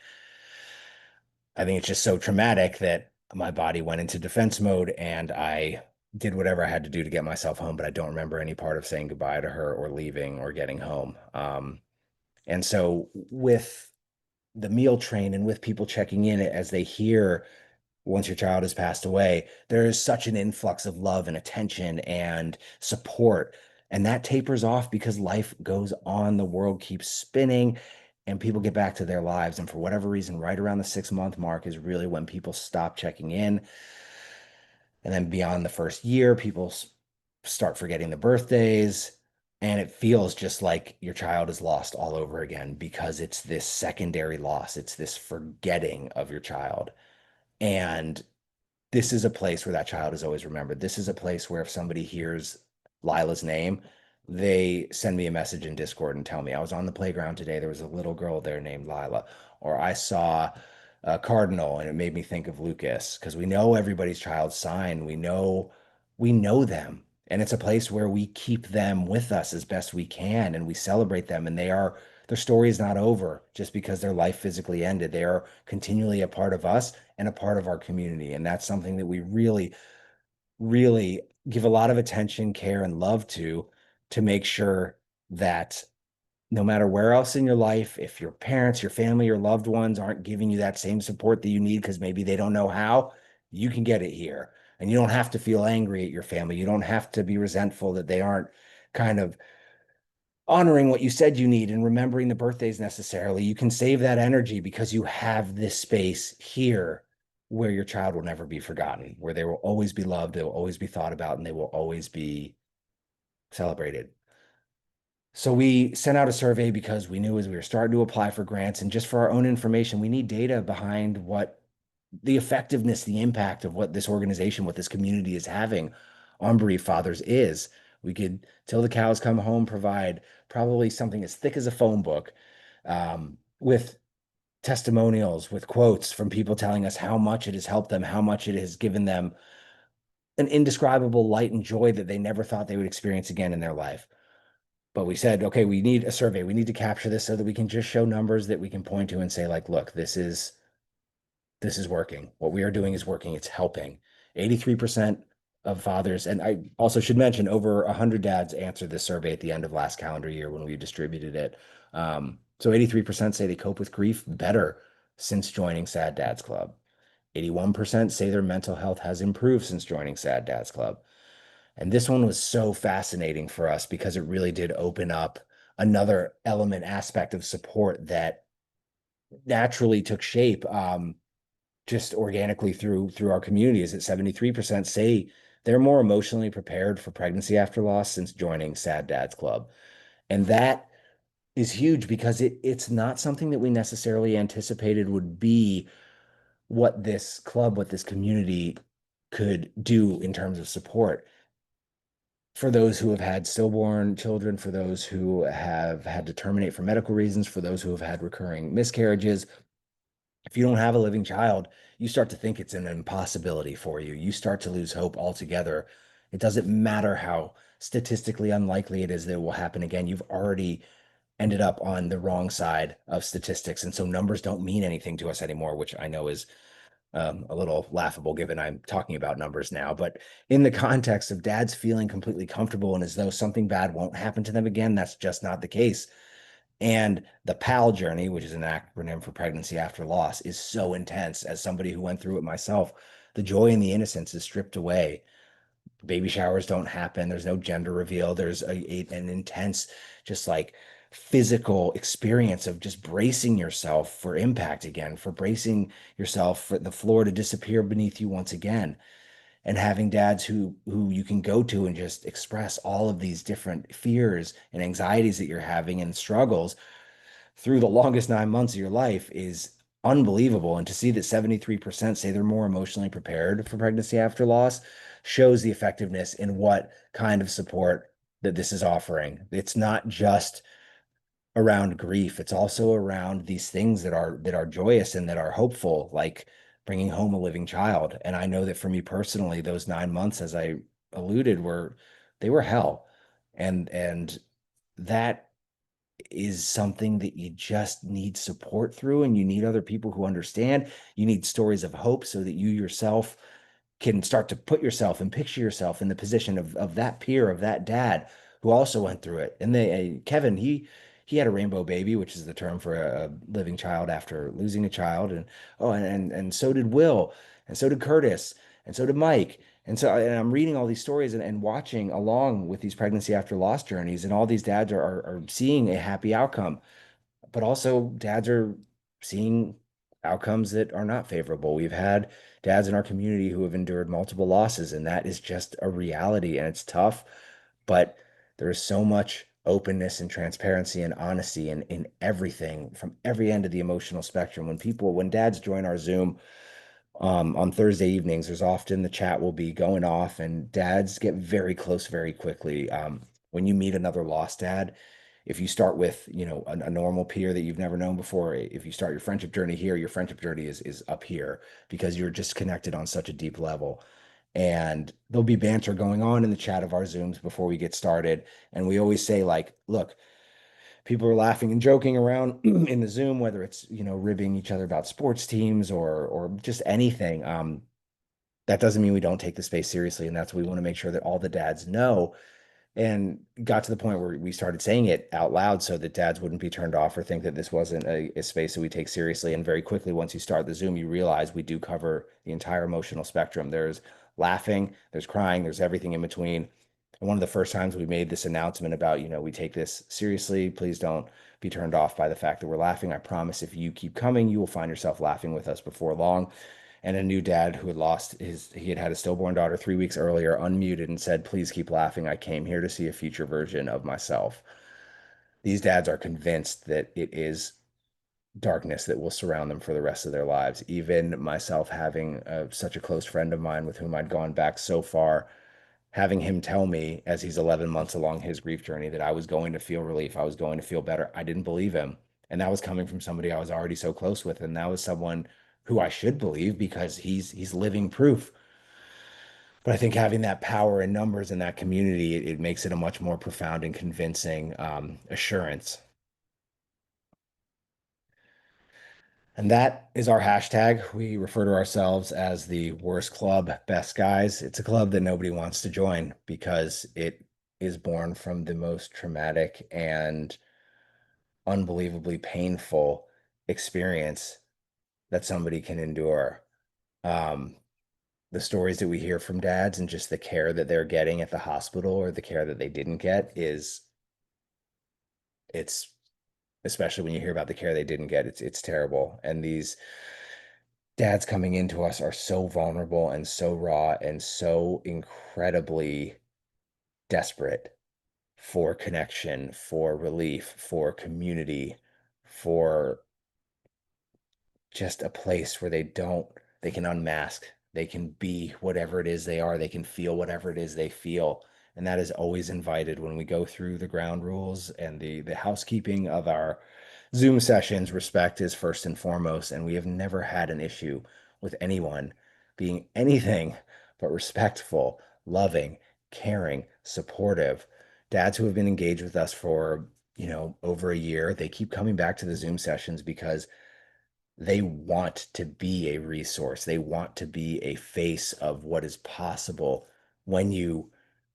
I think it's just so traumatic that my body went into defense mode, and I did whatever I had to do to get myself home, but I don't remember any part of saying goodbye to her or leaving or getting home. And so with the meal train and with people checking in as they hear once your child has passed away, there is such an influx of love and attention and support. And that tapers off because life goes on, the world keeps spinning, and people get back to their lives. And for whatever reason, right around the 6-month mark is really when people stop checking in. And then beyond the first year, people start forgetting the birthdays. And it feels just like your child is lost all over again, because it's this secondary loss. It's this forgetting of your child. And this is a place where that child is always remembered. This is a place where if somebody hears Lila's name, they send me a message in Discord and tell me, I was on the playground today, there was a little girl there named Lila, or I saw a cardinal and it made me think of Lucas, because we know everybody's child's sign. We know them. And it's a place where we keep them with us as best we can, and we celebrate them. And their story is not over just because their life physically ended. They are continually a part of us and a part of our community. And that's something that we really, really give a lot of attention, care, and love to, to make sure that no matter where else in your life, if your parents, your family, your loved ones aren't giving you that same support that you need because maybe they don't know how, you can get it here. And you don't have to feel angry at your family. You don't have to be resentful that they aren't kind of honoring what you said you need and remembering the birthdays necessarily. You can save that energy because you have this space here where your child will never be forgotten, where they will always be loved, they will always be thought about, and they will always be celebrated. So we sent out a survey because we knew as we were starting to apply for grants and just for our own information, we need data behind what the effectiveness, the impact of what this organization, what this community is having on bereaved fathers is. We could, till the cows come home, provide probably something as thick as a phone book with testimonials, with quotes from people telling us how much it has helped them, how much it has given them an indescribable light and joy that they never thought they would experience again in their life. But we said, okay, we need a survey. We need to capture this so that we can just show numbers that we can point to and say, like, look, this is working. What we are doing is working. It's helping. 83% of fathers, and I also should mention over 100 dads answered this survey at the end of last calendar year when we distributed it. So 83% say they cope with grief better since joining Sad Dads Club. 81% say their mental health has improved since joining Sad Dads Club. And this one was so fascinating for us because it really did open up another element aspect of support that naturally took shape just organically through our communities. At 73% say they're more emotionally prepared for pregnancy after loss since joining Sad Dads Club. And that is huge because it's not something that we necessarily anticipated would be what this club, what this community could do in terms of support for those who have had stillborn children, for those who have had to terminate for medical reasons, for those who have had recurring miscarriages. If you don't have a living child, you start to think it's an impossibility for you. You start to lose hope altogether. It doesn't matter how statistically unlikely it is that it will happen again. You've already ended up on the wrong side of statistics. And so numbers don't mean anything to us anymore, which I know is a little laughable given I'm talking about numbers now. But in the context of dads feeling completely comfortable and as though something bad won't happen to them again, that's just not the case. And the PAL journey, which is an acronym for pregnancy after loss, is so intense. As somebody who went through it myself, the joy and the innocence is stripped away. Baby showers don't happen. There's no gender reveal. There's an intense, just like physical experience of just bracing yourself for impact again, for bracing yourself for the floor to disappear beneath you once again. And having dads who you can go to and just express all of these different fears and anxieties that you're having and struggles through the longest 9 months of your life is unbelievable. And to see that 73% say they're more emotionally prepared for pregnancy after loss shows the effectiveness in what kind of support that this is offering. It's not just around grief. It's also around these things that are joyous and that are hopeful, like bringing home a living child. And I know that for me personally, those 9 months, as I alluded, they were hell. And that is something that you just need support through, and you need other people who understand. You need stories of hope so that you yourself can start to put yourself and picture yourself in the position of that peer, of that dad who also went through it. And Kevin, he had a rainbow baby, which is the term for a living child after losing a child. And so did Will, and so did Curtis, and so did Mike. And I'm reading all these stories and watching along with these pregnancy after loss journeys, and all these dads are seeing a happy outcome, but also dads are seeing outcomes that are not favorable. We've had dads in our community who have endured multiple losses, and that is just a reality, and it's tough, but there is so much openness and transparency and honesty in everything from every end of the emotional spectrum. When dads join our Zoom on Thursday evenings, there's often the chat will be going off and dads get very close very quickly. When you meet another lost dad, if you start with, a normal peer that you've never known before, if you start your friendship journey here, your friendship journey is up here because you're just connected on such a deep level. And there'll be banter going on in the chat of our Zooms before we get started. And we always say, like, look, people are laughing and joking around in the Zoom, whether it's, ribbing each other about sports teams or just anything. That doesn't mean we don't take the space seriously. And that's what we want to make sure that all the dads know and got to the point where we started saying it out loud so that dads wouldn't be turned off or think that this wasn't a space that we take seriously. And very quickly, once you start the Zoom, you realize we do cover the entire emotional spectrum. There's laughing, there's crying, there's everything in between. And one of the first times we made this announcement about, we take this seriously, please don't be turned off by the fact that we're laughing. I promise if you keep coming, you will find yourself laughing with us before long. And a new dad who he had had a stillborn daughter 3 weeks earlier, unmuted and said, please keep laughing. I came here to see a future version of myself. These dads are convinced that it is darkness that will surround them for the rest of their lives. Even myself, having such a close friend of mine with whom I'd gone back so far, having him tell me as he's 11 months along his grief journey that I was going to feel relief, I was going to feel better. I didn't believe him. And that was coming from somebody I was already so close with. And that was someone who I should believe because he's living proof. But I think having that power in numbers in that community, it makes it a much more profound and convincing assurance. And that is our hashtag. We refer to ourselves as the worst club, best guys. It's a club that nobody wants to join because it is born from the most traumatic and unbelievably painful experience that somebody can endure. The stories that we hear from dads and just the care that they're getting at the hospital or the care that they didn't get it's especially when you hear about the care they didn't get, it's terrible. And these dads coming into us are so vulnerable and so raw and so incredibly desperate for connection, for relief, for community, for just a place where they can unmask, they can be whatever it is they are, they can feel whatever it is they feel. And that is always invited when we go through the ground rules and the housekeeping of our Zoom sessions. Respect is first and foremost, and we have never had an issue with anyone being anything but respectful, loving, caring, supportive. Dads who have been engaged with us for, over a year, they keep coming back to the Zoom sessions because they want to be a resource. They want to be a face of what is possible when you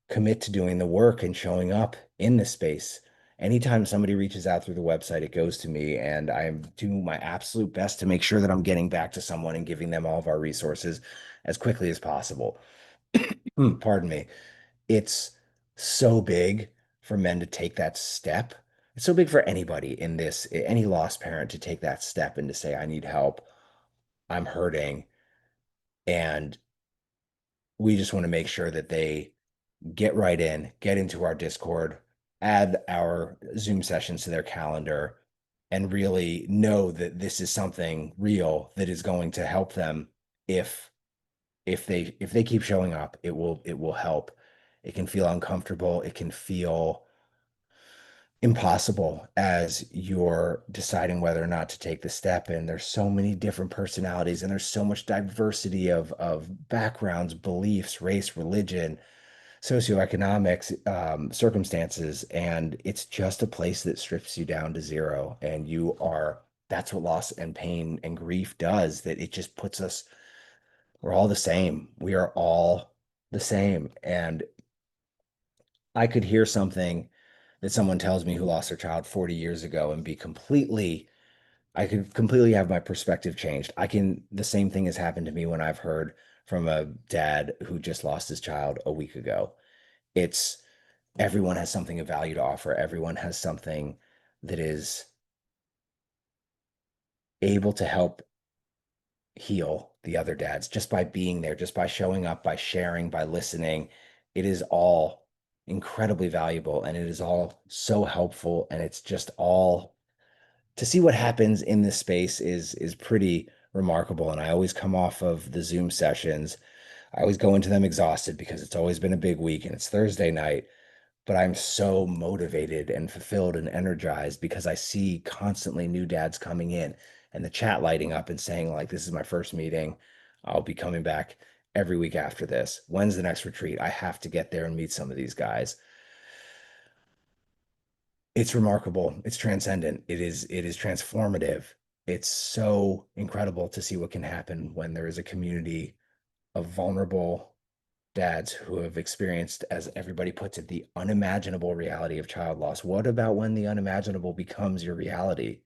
commit to doing the work and showing up in the space. Anytime somebody reaches out through the website, it goes to me, and I'm doing my absolute best to make sure that I'm getting back to someone and giving them all of our resources as quickly as possible. Pardon me. It's so big for men to take that step. It's so big for anybody in this, any lost parent to take that step and to say, I need help. I'm hurting. And we just want to make sure that they get right in, get into our Discord, add our Zoom sessions to their calendar, and really know that this is something real that is going to help them. If they keep showing up, it will help. It can feel uncomfortable. It can feel impossible as you're deciding whether or not to take the step. And there's so many different personalities and there's so much diversity of backgrounds, beliefs, race, religion, socioeconomics, circumstances. And it's just a place that strips you down to zero. And that's what loss and pain and grief does, that it just puts us, we're all the same. We are all the same. And I could hear something that someone tells me who lost their child 40 years ago and I could completely have my perspective changed. The same thing has happened to me when I've heard from a dad who just lost his child a week ago. Everyone has something of value to offer. Everyone has something that is able to help heal the other dads just by being there, just by showing up, by sharing, by listening. It is all incredibly valuable and it is all so helpful. And it's just all to see what happens in this space is pretty remarkable. And I always come off of the Zoom sessions. I always go into them exhausted because it's always been a big week and it's Thursday night. But I'm so motivated and fulfilled and energized because I see constantly new dads coming in and the chat lighting up and saying, like, this is my first meeting. I'll be coming back every week after this. When's the next retreat? I have to get there and meet some of these guys. It's remarkable. It's transcendent. It is transformative. It's so incredible to see what can happen when there is a community of vulnerable, dads who have experienced, as everybody puts it, the unimaginable reality of child loss. What about when the unimaginable becomes your reality?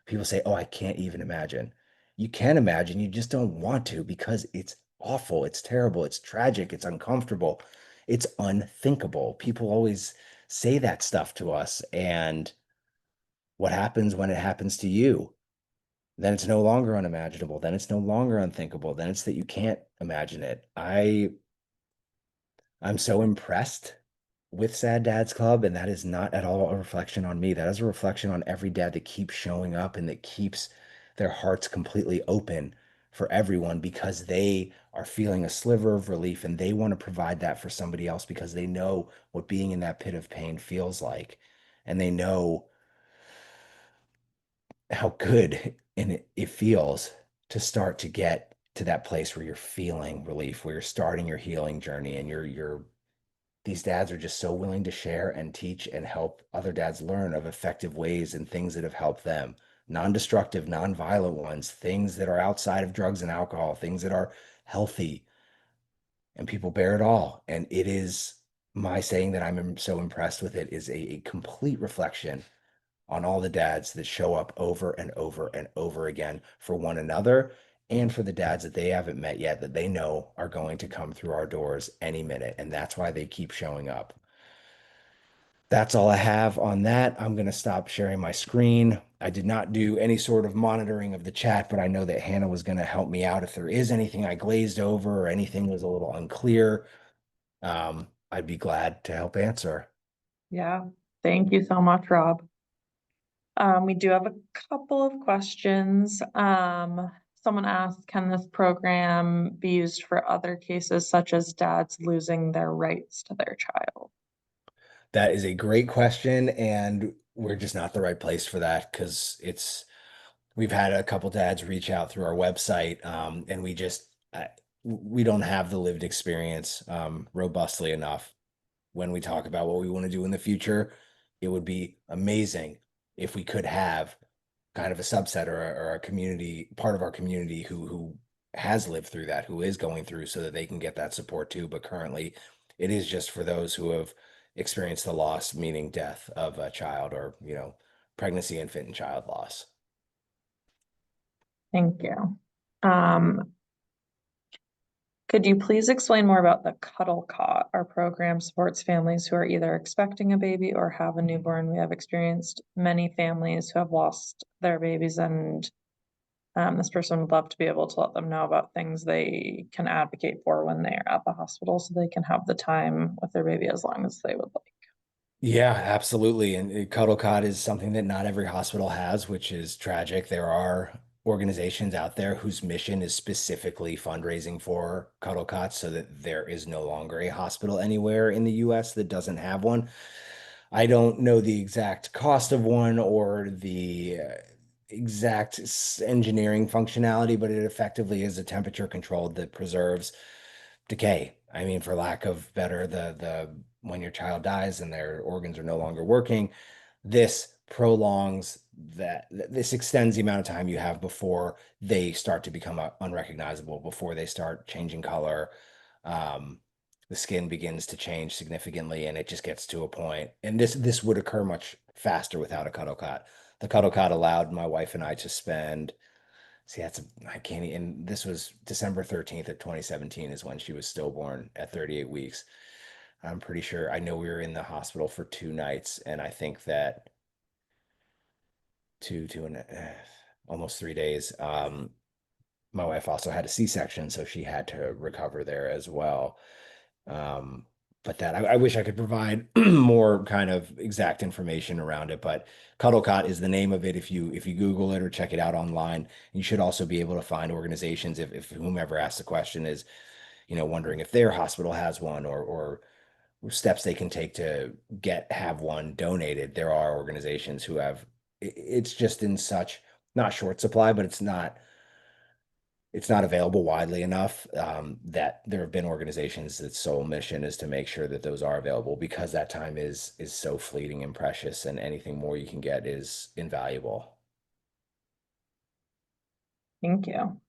People say, oh, I can't even imagine. You can imagine, you just don't want to because it's awful, it's terrible, it's tragic, it's uncomfortable, it's unthinkable. People always say that stuff to us. And what happens when it happens to you? Then it's no longer unimaginable. Then it's no longer unthinkable. Then it's that you can't imagine it. I'm so impressed with Sad Dads Club, and that is not at all a reflection on me. That is a reflection on every dad that keeps showing up and that keeps their hearts completely open for everyone because they are feeling a sliver of relief and they want to provide that for somebody else because they know what being in that pit of pain feels like. And they know how good and it feels to start to get to that place where you're feeling relief, where you're starting your healing journey and you're these dads are just so willing to share and teach and help other dads learn of effective ways and things that have helped them. Non-destructive, non-violent ones, things that are outside of drugs and alcohol, things that are healthy, and people bear it all. And it is my saying that I'm so impressed with it is a complete reflection on all the dads that show up over and over and over again for one another and for the dads that they haven't met yet that they know are going to come through our doors any minute. And that's why they keep showing up. That's all I have on that. I'm going to stop sharing my screen. I did not do any sort of monitoring of the chat, but I know that Hannah was going to help me out if there is anything I glazed over or anything was a little unclear. I'd be glad to help answer. Yeah, thank you so much, Rob. We do have a couple of questions. Someone asked, can this program be used for other cases such as dads losing their rights to their child? That is a great question, and we're just not the right place for that because we've had a couple dads reach out through our website, and we don't have the lived experience robustly enough. When we talk about what we want to do in the future, it would be amazing if we could have kind of a subset or a community, part of our community who has lived through that, who is going through so that they can get that support too. But currently it is just for those who have experienced the loss, meaning death of a child or, pregnancy, infant, and child loss. Thank you. Could you please explain more about the Cuddle Cot? Our program supports families who are either expecting a baby or have a newborn. We have experienced many families who have lost their babies, and this person would love to be able to let them know about things they can advocate for when they're at the hospital so they can have the time with their baby as long as they would like. Yeah, absolutely. And Cuddle Cot is something that not every hospital has, which is tragic. There are organizations out there whose mission is specifically fundraising for Cuddle Cots so that there is no longer a hospital anywhere in the US that doesn't have one. I don't know the exact cost of one or the exact engineering functionality, but it effectively is a temperature controlled that preserves decay. I mean, for lack of better, the when your child dies and their organs are no longer working, this prolongs this extends the amount of time you have before they start to become unrecognizable, before they start changing color. The skin begins to change significantly, and it just gets to a point. And this would occur much faster without a Cuddle Cot. The Cuddle Cot allowed my wife and I to spend. See, I can't even, this was December 13th of 2017 is when she was stillborn at 38 weeks. I'm pretty sure, I know we were in the hospital for 2 nights, and I think that almost 3 days. My wife also had a C-section, so she had to recover there as well. But I wish I could provide more kind of exact information around it, but Cuddle Cot is the name of it. If you Google it or check it out online, you should also be able to find organizations if whomever asked the question is, wondering if their hospital has one or steps they can take to have one donated. There are organizations who have it's just in such not short supply, but it's not available widely enough that there have been organizations that sole mission is to make sure that those are available because that time is so fleeting and precious, and anything more you can get is invaluable. Thank you.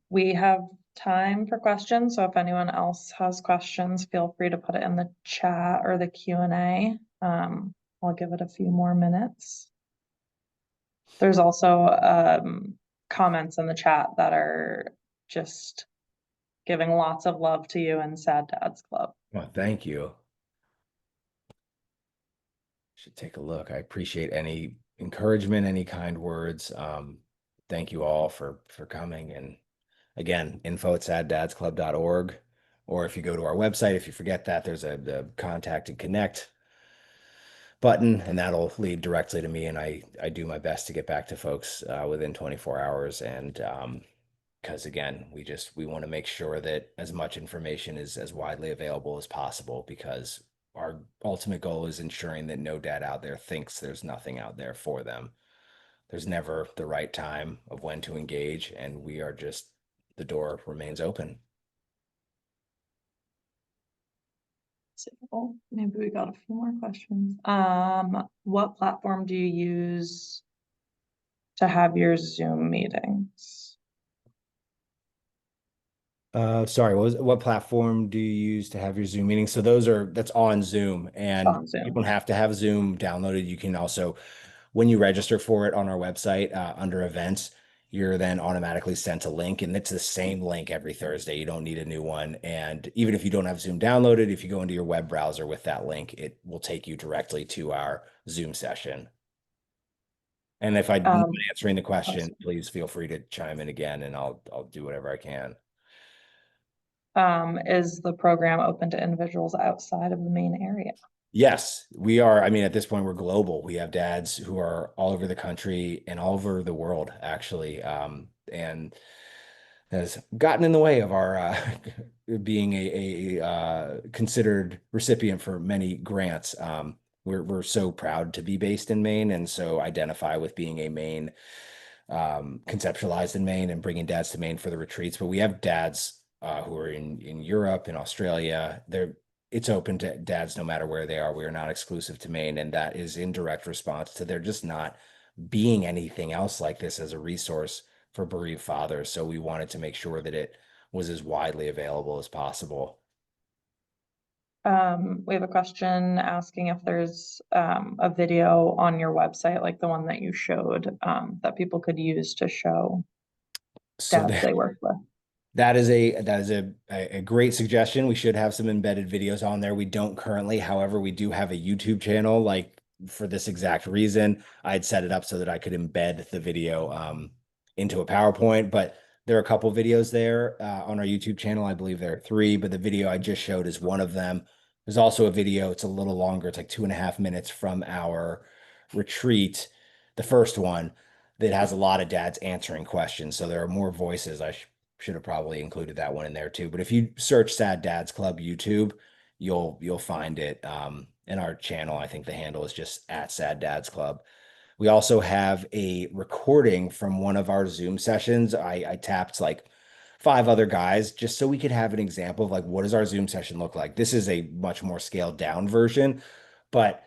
We have time for questions. So if anyone else has questions, feel free to put it in the chat or the Q&A. I'll give it a few more minutes. There's also comments in the chat that are just giving lots of love to you and Sad Dads Club. Well, thank you. Should take a look. I appreciate any encouragement, any kind words. Thank you all for coming. And again, info@saddadsclub.org. Or if you go to our website, if you forget that, there's the contact and connect button, and that'll lead directly to me. And I do my best to get back to folks within 24 hours. And because again, we want to make sure that as much information is as widely available as possible, because our ultimate goal is ensuring that no dad out there thinks there's nothing out there for them. There's never the right time of when to engage, and the door remains open. So maybe we got a few more questions. What platform do you use to have your Zoom meetings? Sorry, what platform do you use to have your Zoom meetings? So that's on Zoom, and On Zoom. you don't have to have Zoom downloaded. You can also, when you register for it on our website, under events, you're then automatically sent a link, and it's the same link every Thursday. You don't need a new one. And even if you don't have Zoom downloaded, if you go into your web browser with that link, it will take you directly to our Zoom session. And if I'm not answering the question, please feel free to chime in again, and I'll do whatever I can. Is the program open to individuals outside of the main area? Yes, we are. I mean, at this point, we're global. We have dads who are all over the country and all over the world, actually, and has gotten in the way of our being a considered recipient for many grants. We're so proud to be based in Maine, and so identify with being a Maine, conceptualized in Maine, and bringing dads to Maine for the retreats. But we have dads who are in Europe, in Australia. It's open to dads no matter where they are. We are not exclusive to Maine, and that is in direct response to there just not being anything else like this as a resource for bereaved fathers. So we wanted to make sure that it was as widely available as possible. We have a question asking if there's a video on your website, like the one that you showed, that people could use to show dads they work with. That is a great suggestion. We should have some embedded videos on there. We don't currently, however, we do have a YouTube channel, like for this exact reason. I'd set it up so that I could embed the video into a PowerPoint, but there are a couple videos there on our YouTube channel. I believe there are 3, but the video I just showed is one of them. There's also a video, it's a little longer, it's like 2.5 minutes from our retreat, the first one, that has a lot of dads answering questions. So there are more voices. I should have probably included that one in there too. But if you search Sad Dads Club YouTube, you'll find it. In our channel, I think the handle is just @Sad Dads Club. We also have a recording from one of our Zoom sessions. I tapped like 5 other guys just so we could have an example of like, what does our Zoom session look like? This is a much more scaled down version, but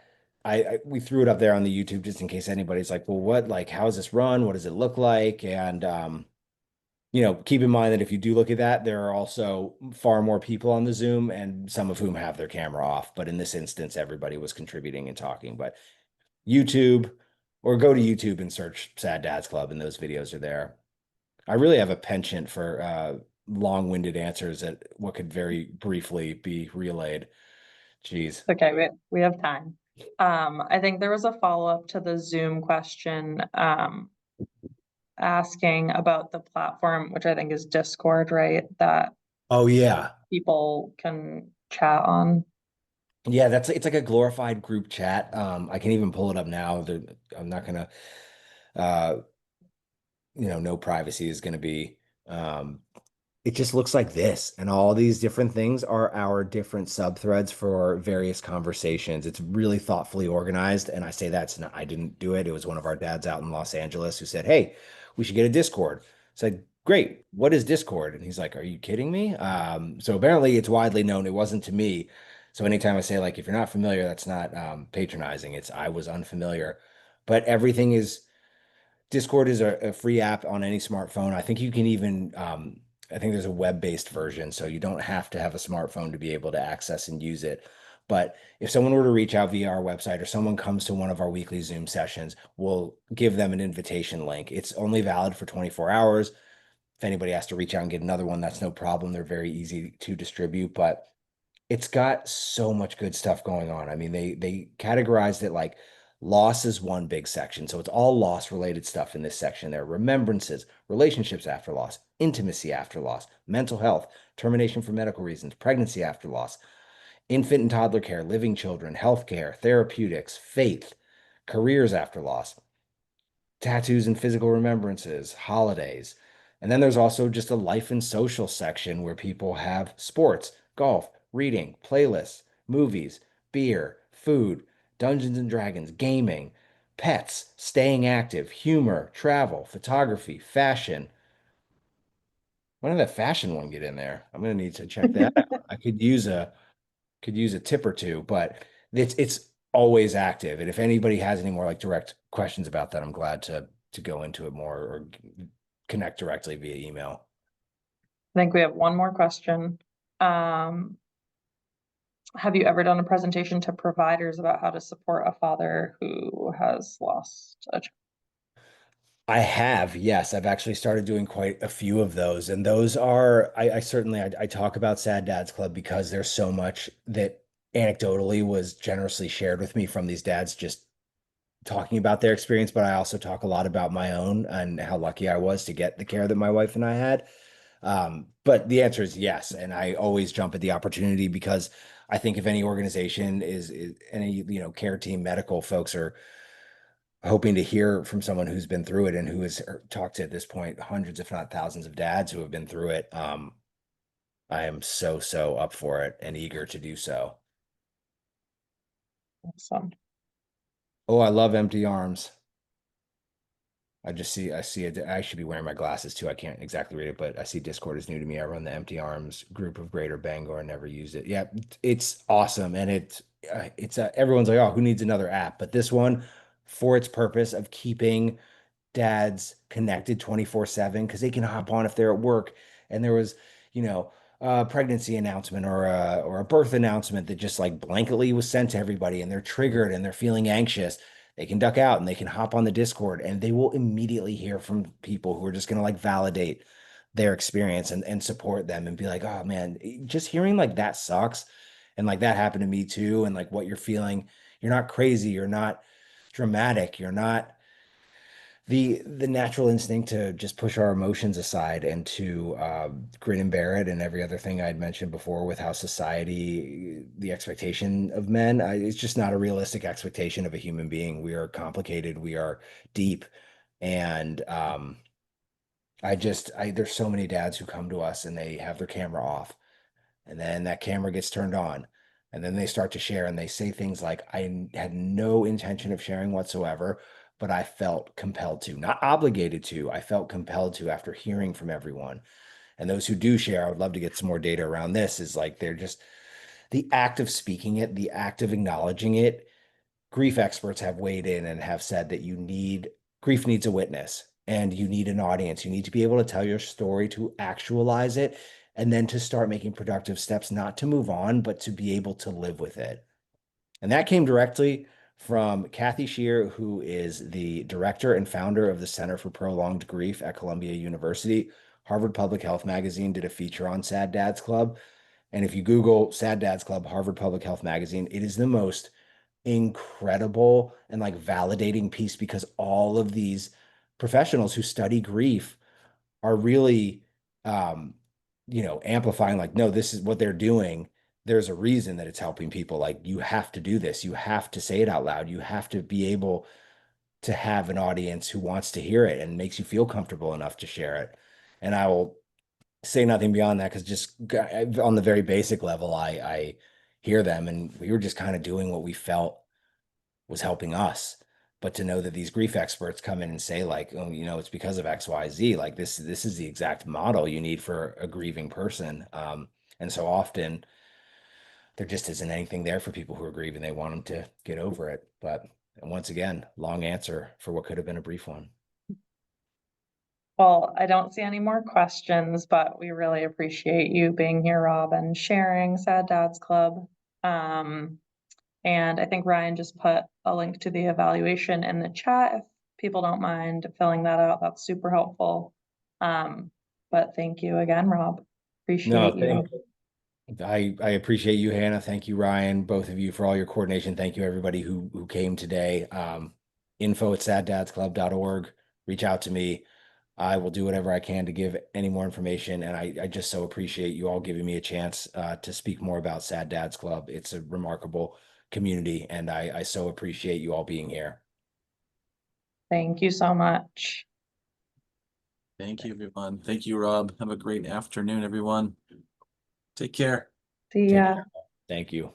we threw it up there on the YouTube just in case anybody's like, well, how does this run? What does it look like? And keep in mind that if you do look at that, there are also far more people on the Zoom, and some of whom have their camera off. But in this instance, everybody was contributing and talking. But YouTube, or go to YouTube and search Sad Dads Club, and those videos are there. I really have a penchant for long-winded answers at what could very briefly be relayed. Jeez. Okay, we have time. I think there was a follow-up to the Zoom question asking about the platform, which I think is Discord, right? That Oh yeah, people can chat on. yeah, it's like a glorified group chat. I can even pull it up now. I'm not gonna no privacy is gonna be it just looks like this, and all these different things are our different subthreads for various conversations. It's really thoughtfully organized, and I say I didn't do it. It was one of our dads out in Los Angeles who said, "Hey, we should get a Discord." I said, "Great, what is Discord?" And he's like, "Are you kidding me?" So apparently it's widely known. It wasn't to me. So anytime I say like, if you're not familiar, that's not patronizing. I was unfamiliar, but Discord is a free app on any smartphone. I think you can even I think there's a web-based version, so you don't have to have a smartphone to be able to access and use it. But if someone were to reach out via our website or someone comes to one of our weekly Zoom sessions, we'll give them an invitation link. It's only valid for 24 hours. If anybody has to reach out and get another one, that's no problem. They're very easy to distribute, but it's got so much good stuff going on. I mean, they categorized it like loss is one big section. So it's all loss related stuff in this section. There are remembrances, relationships after loss, intimacy after loss, mental health, termination for medical reasons, pregnancy after loss, infant and toddler care, living children, healthcare, therapeutics, faith, careers after loss, tattoos and physical remembrances, holidays. And then there's also just a life and social section where people have sports, golf, reading, playlists, movies, beer, food, Dungeons and Dragons, gaming, pets, staying active, humor, travel, photography, fashion. When did that fashion one get in there? I'm gonna need to check that out. I could use a tip or two, but it's always active. And if anybody has any more like direct questions about that, I'm glad to go into it more or connect directly via email. I think we have one more question. Have you ever done a presentation to providers about how to support a father who has lost a child? I have, yes. I've actually started doing quite a few of those. And those are, I certainly, I talk about Sad Dads Club because there's so much that anecdotally was generously shared with me from these dads just talking about their experience. But I also talk a lot about my own and how lucky I was to get the care that my wife and I had. But the answer is yes. And I always jump at the opportunity because I think if any organization is any, care team, medical folks are hoping to hear from someone who's been through it and who has talked to at this point hundreds, if not thousands of dads who have been through it. I am so up for it and eager to do so. Awesome. Oh, I love empty arms. I see it. I should be wearing my glasses too. I can't exactly read it, but I see Discord is new to me. I run the Empty Arms group of Greater Bangor and never used it. Yeah, it's awesome. And everyone's like, oh, who needs another app? But this one, for its purpose of keeping dads connected 24/7, because they can hop on if they're at work and there was, a pregnancy announcement or a birth announcement that just like blanketly was sent to everybody and they're triggered and they're feeling anxious. They can duck out and they can hop on the Discord and they will immediately hear from people who are just going to like validate their experience and support them and be like, oh man, just hearing like that sucks. And like that happened to me too. And like what you're feeling, you're not crazy, you're not dramatic, you're not the natural instinct to just push our emotions aside and to grin and bear it and every other thing I'd mentioned before with how society, the expectation of men, it's just not a realistic expectation of a human being. We are complicated, we are deep, and there's so many dads who come to us and they have their camera off and then that camera gets turned on and then they start to share and they say things like, I had no intention of sharing whatsoever, but I felt compelled to, not obligated to. I felt compelled to after hearing from everyone. And those who do share, I would love to get some more data around this, is like they're just the act of speaking it, the act of acknowledging it. Grief experts have weighed in and have said that grief needs a witness and you need an audience. You need to be able to tell your story to actualize it and then to start making productive steps, not to move on, but to be able to live with it. And that came directly from Kathy Shear, who is the director and founder of the Center for Prolonged Grief at Columbia University. Harvard Public Health Magazine did a feature on Sad Dads Club. And if you Google Sad Dads Club, Harvard Public Health Magazine, it is the most incredible and like validating piece because all of these professionals who study grief are really amplifying like, no, this is what they're doing. There's a reason that it's helping people. Like, you have to do this, you have to say it out loud, you have to be able to have an audience who wants to hear it and makes you feel comfortable enough to share it. And I will say nothing beyond that because just on the very basic level, I hear them and we were just kind of doing what we felt was helping us. But to know that these grief experts come in and say like, oh, it's because of XYZ, like this is the exact model you need for a grieving person. And so often there just isn't anything there for people who are grieving. They want them to get over it. But once again, long answer for what could have been a brief one. Well, I don't see any more questions, but we really appreciate you being here, Rob, and sharing Sad Dads Club. And I think Ryan just put a link to the evaluation in the chat. If people don't mind filling that out, that's super helpful. But thank you again, Rob. No, Appreciate you. I appreciate you, Hannah. Thank you, Ryan, both of you for all your coordination. Thank you, everybody who came today. info@saddadsclub.org. Reach out to me. I will do whatever I can to give any more information. And I just so appreciate you all giving me a chance to speak more about Sad Dads Club. It's a remarkable community, and I so appreciate you all being here. Thank you so much. Thank you, everyone. Thank you, Rob. Have a great afternoon, everyone. Take care. See Take ya. care. Thank you.